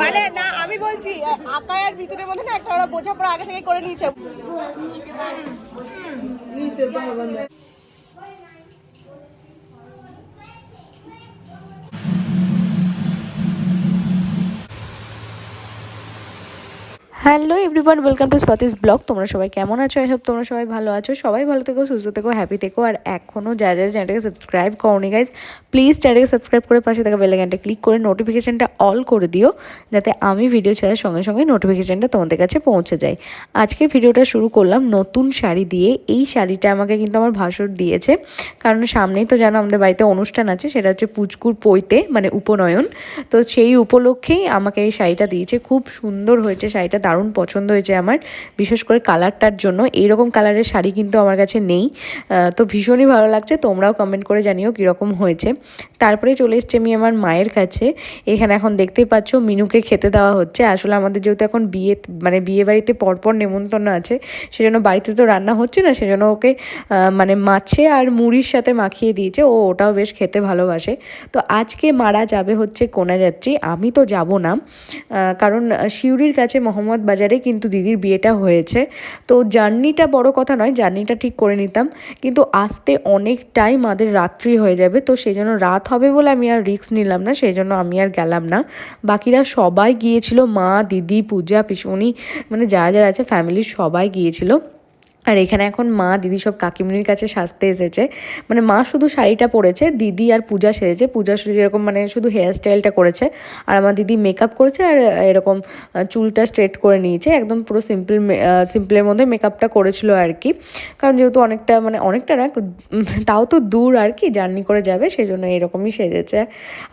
মানে না আমি বলছি আকায় আর ভিতরের মধ্যে না একটা ওরা বোঝাপড়া আগে থেকে করে নিয়েছে। Hello everyone, welcome to Swati's blog. তোমরা সবাই কেমন আছো? আই হোপ তোমরা সবাই ভালো আছো। সবাই ভালো থেকো, সুস্থ থেকো, হ্যাপি থেকো। আর এখনও যা চ্যানেলটাকে সাবস্ক্রাইব করোনি গাইজ, প্লিজ চ্যানেলটাকে সাবস্ক্রাইব করে পাশে থাকা বেল আইকনটা ক্লিক করে নোটিফিকেশনটা অল করে দিও, যাতে আমি ভিডিও ছাড়ার সঙ্গে সঙ্গে নোটিফিকেশনটা তোমাদের কাছে পৌঁছে যায়। আজকে ভিডিওটা শুরু করলাম নতুন শাড়ি দিয়ে। এই শাড়িটা আমাকে কিন্তু আমার ভাসুর দিয়েছে, কারণ সামনেই তো জানো আমাদের বাড়িতে অনুষ্ঠান আছে, সেটা হচ্ছে পুচকুর পৈতে মানে উপনয়ন। তো সেই উপলক্ষেই আমাকে এই শাড়িটা দিয়েছে। খুব সুন্দর হয়েছে শাড়িটা, দারুণ পছন্দ হয়েছে আমার, বিশেষ করে কালারটার জন্য। এইরকম কালারের শাড়ি কিন্তু আমার কাছে নেই, তো ভীষণই ভালো লাগছে। তোমরাও কমেন্ট করে জানিও কীরকম হয়েছে। তারপরে চলে এসছি আমি আমার মায়ের কাছে। এখানে এখন দেখতেই পাচ্ছ মিনুকে খেতে দেওয়া হচ্ছে। আসলে আমাদের যেহেতু এখন বিয়ে বাড়িতে পরপর নেমন্তন্ন আছে, সেজন্য বাড়িতে তো রান্না হচ্ছে না, সেজন্য ওকে মানে মাছে আর মুড়ির সাথে মাখিয়ে দিয়েছে। ওটাও বেশ খেতে ভালোবাসে। তো আজকে মারা যাবে হচ্ছে কোনাযাত্রী, আমি তো যাব না, কারণ সিউড়ির কাছে মোহাম্মদ বাজারে কিন্তু দিদির বিয়েটা হয়েছে। তো জার্নিটা বড় কথা নয়, জার্নিটা ঠিক করে নিতাম, কিন্তু আসতে অনেকটাই মাদের রাত্রি হয়ে যাবে। তো সেই জন্য রাত হবে বলে আমি আর রিস্ক নিলাম না, সেই জন্য আমি আর গেলাম না। বাকিরা সবাই গিয়েছিল, মা, দিদি, পূজা, পিসুনি, মানে যারা যারা আছে ফ্যামিলির সবাই গিয়েছিল। আর এখানে এখন মা, দিদি সব কাকিমুনির কাছে সাজতে এসেছে। মানে মা শুধু শাড়িটা পরেছে, দিদি আর পূজা সেজেছে। পূজা এরকম মানে শুধু হেয়ার স্টাইলটা করেছে, আর আমার দিদি মেকআপ করেছে আর এরকম চুলটা স্ট্রেট করে নিয়েছে। একদম পুরো সিম্পলের মধ্যে মেকআপটা করেছিল আর কি, কারণ যেহেতু অনেকটা না, তাও তো দূর আর কি, জার্নি করে যাবে, সেই জন্য এরকমই সেজেছে।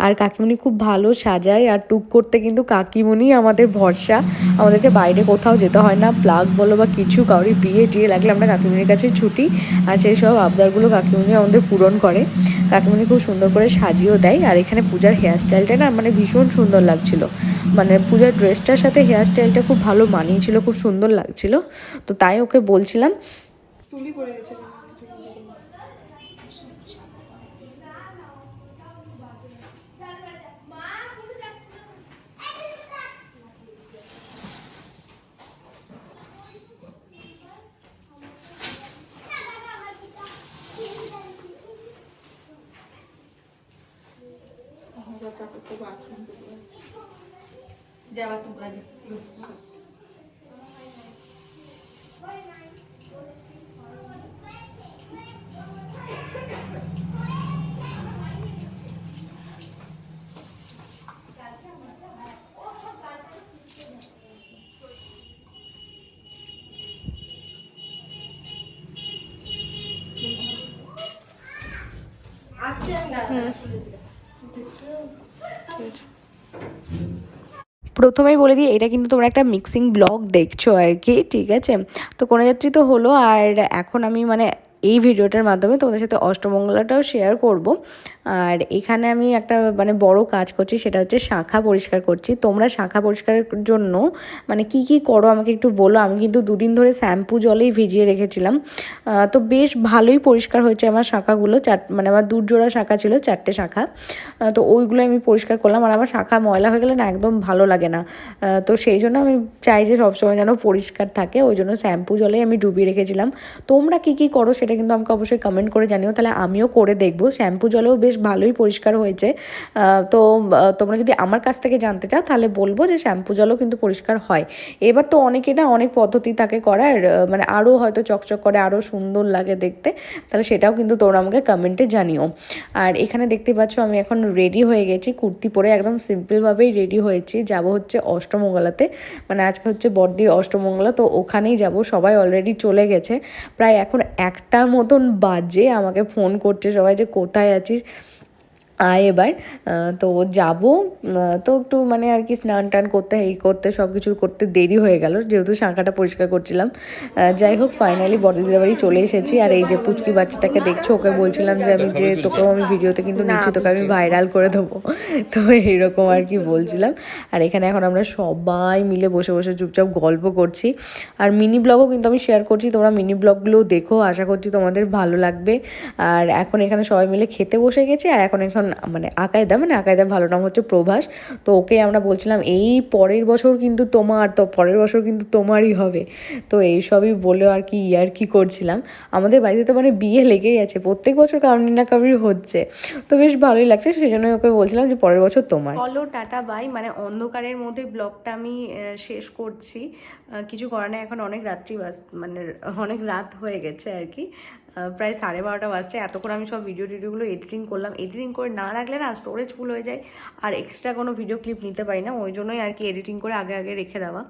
আর কাকিমুনি খুব ভালো সাজায়, আর টুক করতে কিন্তু কাকিমুনি আমাদের ভরসা। আমাদেরকে বাইরে কোথাও যেতে হয় না, প্লাগ বলো বা কিছু, কাউরি বিয়ে টিয়ে লাগলে আমরা কাকিমুনির কাছে ছুটি, আর সেই সব আবদারগুলো কাকিমুনি আমাদের পূরণ করে। কাকিমুনি খুব সুন্দর করে সাজিয়েও দেয়। আর এখানে পূজার হেয়ার স্টাইলটা না মানে ভীষণ সুন্দর লাগছিল, মানে পূজার ড্রেসটার সাথে হেয়ার স্টাইলটা খুব ভালো মানিয়েছিল, খুব সুন্দর লাগছিল। তো তাই ওকে বলছিলাম। তুলি পড়ে গেছে। প্রথমেই বলে দিই, এটা কিন্তু তোমরা একটা মিক্সিং ব্লগ দেখছো আর কি, ঠিক আছে? তো কোনাযাত্রী তো হলো, আর এখন আমি মানে এই ভিডিওটার মাধ্যমে তোমাদের সাথে অষ্টমঙ্গলাটাও শেয়ার করব। আর এখানে আমি একটা মানে বড় কাজ করছি, সেটা হচ্ছে শাঁখা পরিষ্কার করছি। তোমরা শাঁখা পরিষ্কারের জন্য মানে কি কি করো আমাকে একটু বলো। আমি কিন্তু 2 দিন ধরে শ্যাম্পু জলেই ভিজিয়ে রেখেছিলাম, তো বেশ ভালোই পরিষ্কার হয়েছে আমার শাঁখাগুলো। মানে আমার 2 জোড়া শাঁখা ছিল, 4টে শাঁখা, তো ওইগুলো আমি পরিষ্কার করলাম। আর আমার শাঁখা ময়লা হয়ে গেলে না একদম ভালো লাগে না, তো সেই জন্য আমি চাই যে সবসময় যেন পরিষ্কার থাকে, ওই জন্য শ্যাম্পু জলেই আমি ডুবিয়ে রেখেছিলাম। তোমরা কি কি করো সেটা কিন্তু আমাকে অবশ্যই কমেন্ট করে জানিও, তাহলে আমিও করে দেখবো। শ্যাম্পু জলেও বেশ ভালোই পরিষ্কার হয়েছে। তো তোমরা যদি আমার কাছ থেকে জানতে চাও তাহলে বলবো যে শ্যাম্পু জলও কিন্তু পরিষ্কার হয়। এবার তো অনেকে না অনেক পদ্ধতি থাকে করার, মানে আরও হয়তো চকচক করে, আরও সুন্দর লাগে দেখতে, তাহলে সেটাও কিন্তু তোমরা আমাকে কমেন্টে জানিও। আর এখানে দেখতে পাচ্ছ আমি এখন রেডি হয়ে গেছি, কুর্তি পরে একদম সিম্পলভাবেই রেডি হয়েছি। যাব হচ্ছে অষ্টমঙ্গলাতে, মানে আজকে হচ্ছে বড়দির অষ্টমঙ্গলা, তো ওখানেই যাব। সবাই অলরেডি চলে গেছে, প্রায় এখন 1টার মতন বাজে। আমাকে ফোন করছে সবাই যে কোথায় আছিস, আয় এবার। তো যাব, তো একটু মানে আর কি স্নান টান করতে সব কিছু করতে দেরি হয়ে গেল, যেহেতু শাঁখাটা পরিষ্কার করছিলাম। যাই হোক, ফাইনালি বড়দিদির বাড়ি চলে এসেছি। আর এই যে পুচকি বাচ্চাটাকে দেখছো, ওকে বলছিলাম যে তোকেও আমি ভিডিওতে কিন্তু নিচ্ছি, তোকে আমি ভাইরাল করে দেবো, তো এইরকম আর কি বলছিলাম। আর এখানে এখন আমরা সবাই মিলে বসে বসে চুপচাপ গল্প করছি। আর মিনি ব্লগও কিন্তু আমি শেয়ার করছি, তোমরা মিনি ব্লগগুলোও দেখো, আশা করছি তোমাদের ভালো লাগবে। আর এখন এখানে সবাই মিলে খেতে বসে গেছি, আর এখন মানে আকাইদার ভালো নাম হচ্ছে প্রভাস। তো ওকে আমরা বলছিলাম এই পরের বছর কিন্তু তোমারই হবে। তো এইসবই বলেও আর কি ইয়ার্কি করছিলাম। আমাদের বাড়িতে তো মানে বিয়ে লেগেই আছে, প্রত্যেক বছর কারোর না কারোর হচ্ছে, তো বেশ ভালোই লাগছে, সেই জন্যই ওকে বলছিলাম যে পরের বছর তোমার। চলো টাটা বাই, মানে অন্ধকারের মধ্যে ব্লগটা আমি শেষ করছি। কিছু করার নেই, এখন অনেক মানে অনেক রাত হয়ে গেছে আর কি, প্রায় 12:30 বাজছে। এতক্ষণ আমি সব টিডিওগুলো এডিটিং করলাম, এডিটিং করে না রাখলে না স্টোরেজ ফুল হয়ে যায়, আর এক্সট্রা কোনো ভিডিও ক্লিপ নিতে পারি না, ওই জন্যই আর কি এডিটিং করে আগে আগে রেখে দেওয়া।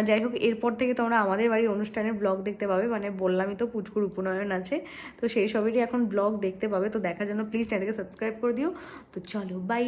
যাই হোক, এরপর থেকে তোমরা আমাদের বাড়ির অনুষ্ঠানের ব্লগ দেখতে পাবে, মানে বললামই তো পুচকুর উপনয়ন আছে, তো সেই সবেরই এখন ব্লগ দেখতে পাবে। তো দেখার জন্য প্লিজ চ্যানেলকে সাবস্ক্রাইব করে দিও। তো চলো বাই।